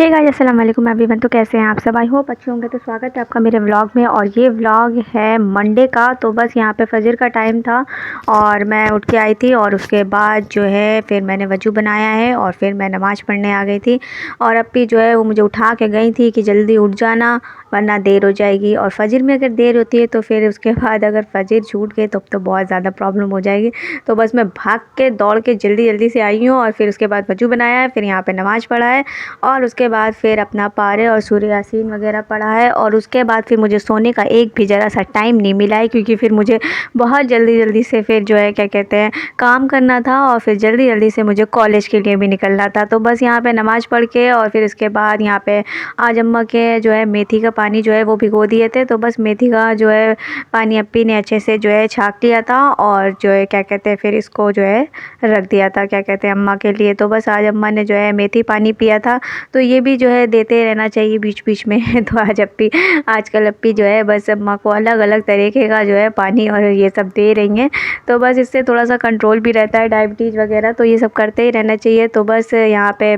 Hey guys, अस्सलाम वालेकुम everyone. तो कैसे हैं आप सब? आई होप अच्छे होंगे। तो स्वागत है आपका मेरे व्लॉग में। और ये व्लॉग है मंडे का। तो बस यहाँ पे फजर का टाइम था और मैं उठ के आई थी और उसके बाद जो है फिर मैंने वज़ू बनाया है और फिर मैं नमाज़ पढ़ने आ गई थी। और अप्पी जो है वो मुझे उठा के गई थी कि जल्दी उठ जाना वरना देर हो जाएगी। और फजर में अगर देर होती है तो फिर उसके बाद अगर फजर छूट गए तो बहुत ज़्यादा प्रॉब्लम हो जाएगी। तो बस मैं भाग के दौड़ के जल्दी जल्दी से आई हूँ और फिर उसके बाद वज़ू बनाया है, फिर यहाँ पर नमाज़ पढ़ा है और उसके बाद फिर अपना पारे और सूर्य यासीन वगैरह पढ़ा है। और उसके बाद फिर मुझे सोने का एक भी ज़रा सा टाइम नहीं मिला है, क्योंकि फिर मुझे बहुत जल्दी जल्दी से फिर जो है क्या कहते हैं काम करना था और फिर जल्दी जल्दी से मुझे कॉलेज के लिए भी निकलना था। तो बस यहाँ पे नमाज़ पढ़ के और फिर उसके बाद यहाँ पे आज अम्मा के जो है मेथी का पानी जो है वो भिगो दिए थे। तो बस मेथी का जो है पानी अप्पी ने अच्छे से जो है छाँक लिया था और जो है क्या कहते हैं फिर इसको जो है रख दिया था क्या कहते हैं अम्मा के लिए। तो बस आज अम्मा ने जो है मेथी पानी पिया था। तो ये भी जो है देते रहना चाहिए बीच बीच में। तो आज अप्पी आजकल अप्पी जो है बस अम्मा को अलग अलग तरीके का जो है पानी और ये सब दे रही हैं। तो बस इससे थोड़ा सा कंट्रोल भी रहता है डायबिटीज़ वगैरह। तो ये सब करते ही रहना चाहिए। तो बस यहाँ पे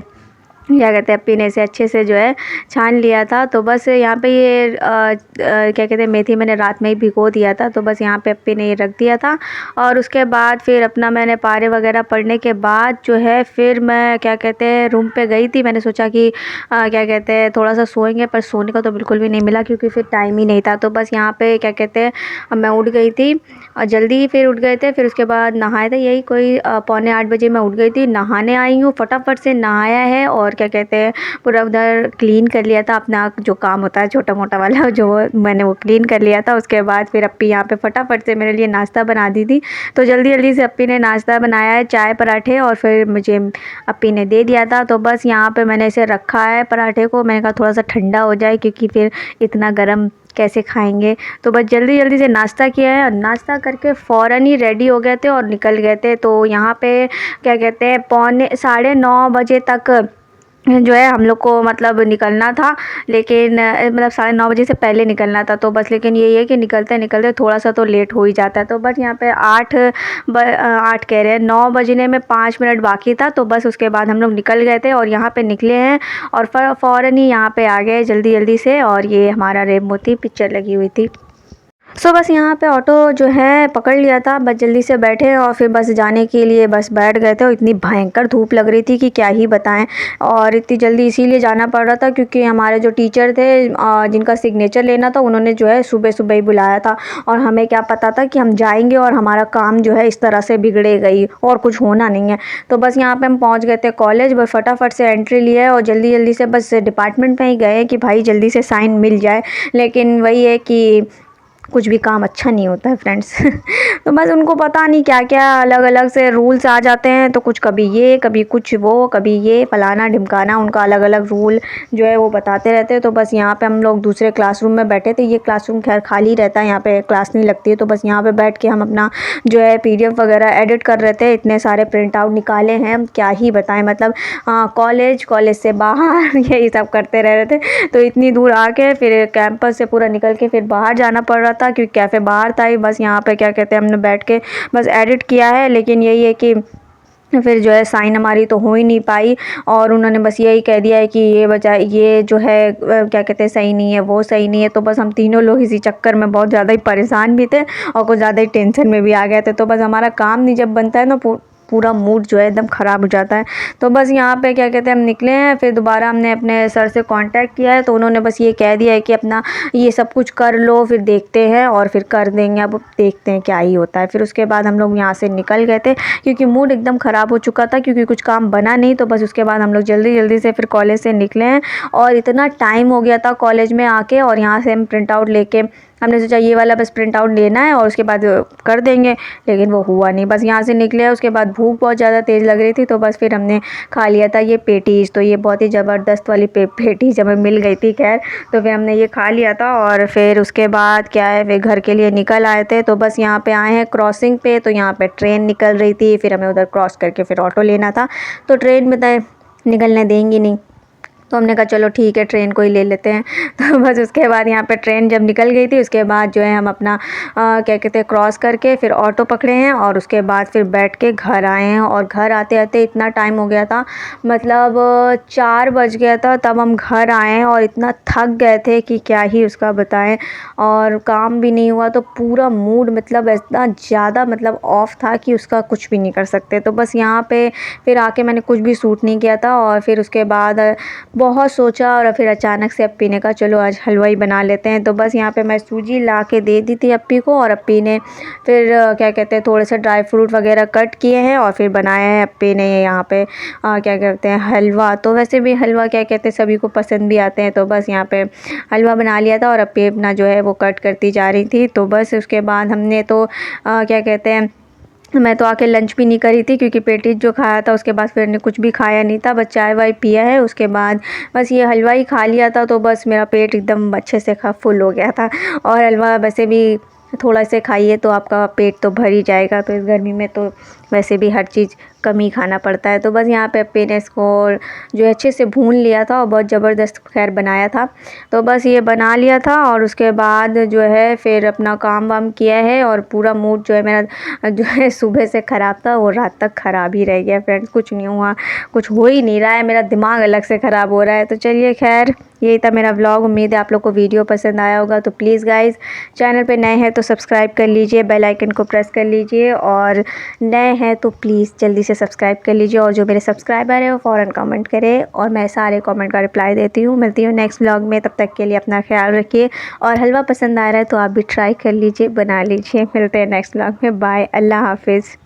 क्या कहते हैं अप्पी ने इसे अच्छे से जो है छान लिया था। तो बस यहाँ पे ये क्या कहते हैं मेथी मैंने रात में ही भिगो दिया था। तो बस यहाँ पे अप्पी ने ये रख दिया था और उसके बाद फिर अपना मैंने पारे वगैरह पढ़ने के बाद जो है फिर मैं क्या कहते हैं रूम पे गई थी। मैंने सोचा कि क्या कहते हैं थोड़ा सा सोएंगे, पर सोने का तो बिल्कुल भी नहीं मिला क्योंकि फिर टाइम ही नहीं था। तो बस यहाँ पे क्या कहते हैं मैं उठ गई थी और जल्दी ही फिर उठ गए थे। फिर उसके बाद नहाए थे, यही कोई पौने 8 बजे मैं उठ गई थी। नहाने आई हूँ, फटाफट से नहाया है और क्या कहते हैं पूरा उधर क्लीन कर लिया था अपना जो काम होता है छोटा मोटा वाला जो मैंने वो क्लीन कर लिया था। उसके बाद फिर अप्पी यहाँ पे फटाफट से मेरे लिए नाश्ता बना दी थी। तो जल्दी जल्दी से अप्पी ने नाश्ता बनाया है, चाय पराठे, और फिर मुझे अप्पी ने दे दिया था। तो बस यहाँ पे मैंने इसे रखा है पराठे को। मैंने कहा थोड़ा सा ठंडा हो जाए क्योंकि फिर इतना गर्म कैसे खाएंगे। तो बस जल्दी जल्दी से नाश्ता किया है और नाश्ता करके फ़ौरन ही रेडी हो गए थे और निकल गए थे। तो यहाँ पे क्या कहते हैं पौने 9:30 बजे तक जो है हम लोग को मतलब निकलना था, लेकिन मतलब 9:30 बजे से पहले निकलना था। तो बस लेकिन यही है कि निकलते निकलते थोड़ा सा तो लेट हो ही जाता है। तो बस यहाँ पे 8 कह रहे हैं 9 बजने में 5 मिनट बाकी था। तो बस उसके बाद हम लोग निकल गए थे और यहाँ पे निकले हैं और फ़ौरन ही यहाँ पे आ गए जल्दी जल्दी से। और ये हमारा रेब मोती पिक्चर लगी हुई थी। बस यहाँ पे ऑटो जो है पकड़ लिया था, बस जल्दी से बैठे और फिर बस जाने के लिए बस बैठ गए थे। और इतनी भयंकर धूप लग रही थी कि क्या ही बताएं। और इतनी जल्दी इसीलिए जाना पड़ रहा था क्योंकि हमारे जो टीचर थे जिनका सिग्नेचर लेना था, उन्होंने जो है सुबह सुबह ही बुलाया था। और हमें क्या पता था कि हम जाएंगे और हमारा काम जो है इस तरह से बिगड़ेगा ही और कुछ होना नहीं है। तो बस यहाँ पर हम पहुँच गए थे कॉलेज। बस फटाफट से एंट्री लिया और जल्दी जल्दी से बस डिपार्टमेंट में ही गए कि भाई जल्दी से साइन मिल जाए। लेकिन वही है कि कुछ भी काम अच्छा नहीं होता है फ्रेंड्स। तो बस उनको पता नहीं क्या क्या अलग अलग से रूल्स आ जाते हैं। तो कुछ कभी ये कभी कुछ वो कभी ये फलाना ढिमकाना, उनका अलग अलग रूल जो है वो बताते रहते हैं। तो बस यहाँ पे हम लोग दूसरे क्लासरूम में बैठे थे। ये क्लासरूम खैर खाली रहता है, यहाँ पे क्लास नहीं लगती है। तो बस यहाँ पे बैठ के हम अपना जो है PDF वगैरह एडिट कर रहे थे। इतने सारे प्रिंट आउट निकाले हैं, हम क्या ही बताएं। मतलब कॉलेज से बाहर यही सब करते रह रहे थे। तो इतनी दूर आके फिर कैंपस से पूरा निकल के फिर बाहर जाना पड़ रहा था क्योंकि कैफ़े बाहर था ही। बस यहाँ पे क्या कहते हैं हमने बैठ के बस एडिट किया है। लेकिन यही है कि फिर जो है साइन हमारी तो हो ही नहीं पाई और उन्होंने बस यही कह दिया है कि ये वजह ये जो है क्या कहते हैं सही नहीं है, वो सही नहीं है। तो बस हम तीनों लोग इसी चक्कर में बहुत ज़्यादा ही परेशान भी थे और कुछ ज़्यादा ही टेंशन में भी आ गए थे। तो बस हमारा काम नहीं जब बनता है ना पूरा मूड जो है एकदम ख़राब हो जाता है। तो बस यहाँ पे क्या कहते हैं हम निकले हैं। फिर दोबारा हमने अपने सर से कांटेक्ट किया है तो उन्होंने बस ये कह दिया है कि अपना ये सब कुछ कर लो, फिर देखते हैं और फिर कर देंगे। अब देखते हैं क्या ही होता है। फिर उसके बाद हम लोग यहाँ से निकल गए थे क्योंकि मूड एकदम ख़राब हो चुका था क्योंकि कुछ काम बना नहीं। तो बस उसके बाद हम लोग जल्दी जल्दी से फिर कॉलेज से निकले हैं और इतना टाइम हो गया था कॉलेज में आके। और यहाँ से हम प्रिंट आउट लेके हमने सोचा ये वाला बस प्रिंट आउट लेना है और उसके बाद कर देंगे, लेकिन वो हुआ नहीं। बस यहाँ से निकले। उसके बाद भूख बहुत ज़्यादा तेज़ लग रही थी तो बस फिर हमने खा लिया था ये पेटीज़। तो ये बहुत ही ज़बरदस्त वाली पेटीज़ हमें मिल गई थी खैर। तो फिर हमने ये खा लिया था और फिर उसके बाद क्या है फिर घर के लिए निकल आए थे। तो बस यहाँ पे आए हैं क्रॉसिंग पे। तो यहाँ पे ट्रेन निकल रही थी, फिर हमें उधर क्रॉस करके फिर ऑटो लेना था। तो ट्रेन में तो निकलने देंगी नहीं, तो हमने कहा चलो ठीक है ट्रेन को ही ले लेते हैं। तो बस उसके बाद यहाँ पे ट्रेन जब निकल गई थी उसके बाद जो है हम अपना क्या कहते हैं क्रॉस करके फिर ऑटो पकड़े हैं और उसके बाद फिर बैठ के घर आए हैं। और घर आते आते इतना टाइम हो गया था, मतलब 4 बज गया था तब हम घर आए हैं और इतना थक गए थे कि क्या ही उसका बताएं। और काम भी नहीं हुआ तो पूरा मूड मतलब इतना ज़्यादा मतलब ऑफ था कि उसका कुछ भी नहीं कर सकते। तो बस यहाँ पे फिर आके मैंने कुछ भी सूट नहीं किया था और फिर उसके बाद बहुत सोचा और फिर अचानक से अप्पी ने कहा चलो आज हलवा ही बना लेते हैं। तो बस यहाँ पे मैं सूजी ला के दे दी थी अप्पी को और अप्पी ने फिर क्या कहते हैं थोड़े से ड्राई फ्रूट वगैरह कट किए हैं और फिर बनाया है अप्पी ने यहाँ पे क्या कहते हैं हलवा। तो वैसे भी हलवा क्या कहते हैं सभी को पसंद भी आते हैं। तो बस यहाँ पे हलवा बना लिया था और अप्पी अपना जो है वो कट करती जा रही थी। तो बस उसके बाद हमने तो क्या कहते हैं मैं तो आके लंच भी नहीं करी थी क्योंकि पेटीज जो खाया था उसके बाद फिर ने कुछ भी खाया नहीं था, बस चाय वाय पिया है। उसके बाद बस ये हलवा ही खा लिया था तो बस मेरा पेट एकदम अच्छे से फुल हो गया था। और हलवा वैसे भी थोड़ा से खाइए तो आपका पेट तो भर ही जाएगा। तो इस गर्मी में तो वैसे भी हर चीज़ कम ही खाना पड़ता है। तो बस यहाँ पे अप्पी ने इसको जो अच्छे से भून लिया था और बहुत ज़बरदस्त खैर बनाया था। तो बस ये बना लिया था और उसके बाद जो है फिर अपना काम वाम किया है और पूरा मूड जो है मेरा जो है सुबह से ख़राब था वो रात तक ख़राब ही रह गया फ्रेंड्स। कुछ नहीं हुआ, कुछ हो ही नहीं रहा है, मेरा दिमाग अलग से ख़राब हो रहा है। तो चलिए खैर यही था मेरा व्लॉग। उम्मीद है आप लोग को वीडियो पसंद आया होगा। तो प्लीज़ गाइज़ चैनल पे नए हैं तो सब्सक्राइब कर लीजिए, बेल आइकन को प्रेस कर लीजिए और नए हैं तो प्लीज़ जल्दी से सब्सक्राइब कर लीजिए। और जो मेरे सब्सक्राइबर है वो फ़ौरन कमेंट करें और मैं सारे कमेंट का रिप्लाई देती हूँ। मिलती हूँ नेक्स्ट व्लॉग में, तब तक के लिए अपना ख्याल रखिए। और हलवा पसंद आ रहा है तो आप भी ट्राई कर लीजिए, बना लीजिए। मिलते हैं नेक्स्ट व्लॉग में, बाय, अल्लाह हाफिज़।